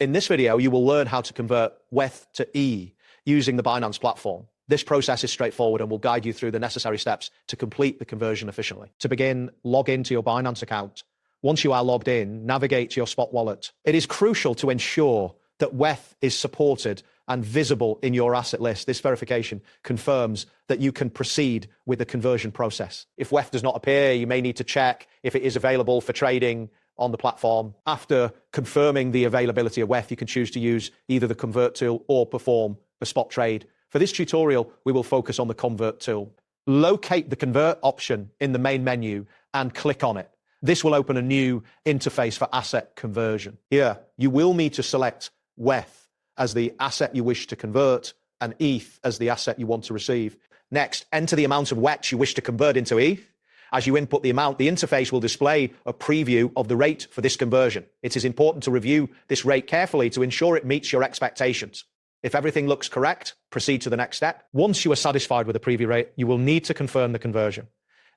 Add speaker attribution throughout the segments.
Speaker 1: In this video, you will learn how to convert WETH to E using the Binance platform. This process is straightforward and will guide you through the necessary steps to complete the conversion efficiently. To begin, log into your Binance account. Once you are logged in, navigate to your spot wallet. It is crucial to ensure that WETH is supported and visible in your asset list. This verification confirms that you can proceed with the conversion process. If WETH does not appear, you may need to check if it is available for trading on the platform. After confirming the availability of WETH, you can choose to use either the convert tool or perform a spot trade. For this tutorial, we will focus on the convert tool. Locate the convert option in the main menu and click on it. This will open a new interface for asset conversion. Here, you will need to select WETH as the asset you wish to convert and ETH as the asset you want to receive. Next, enter the amount of WETH you wish to convert into ETH. As you input the amount, the interface will display a preview of the rate for this conversion. It is important to review this rate carefully to ensure it meets your expectations. If everything looks correct, proceed to the next step. Once you are satisfied with the preview rate, you will need to confirm the conversion.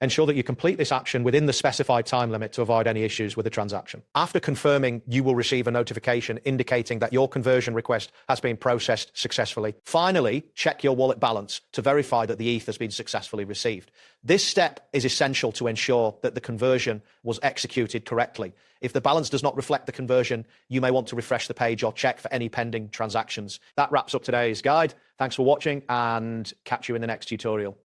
Speaker 1: Ensure that you complete this action within the specified time limit to avoid any issues with the transaction. After confirming, you will receive a notification indicating that your conversion request has been processed successfully. Finally, check your wallet balance to verify that the ETH has been successfully received. This step is essential to ensure that the conversion was executed correctly. If the balance does not reflect the conversion, you may want to refresh the page or check for any pending transactions. That wraps up today's guide. Thanks for watching and catch you in the next tutorial.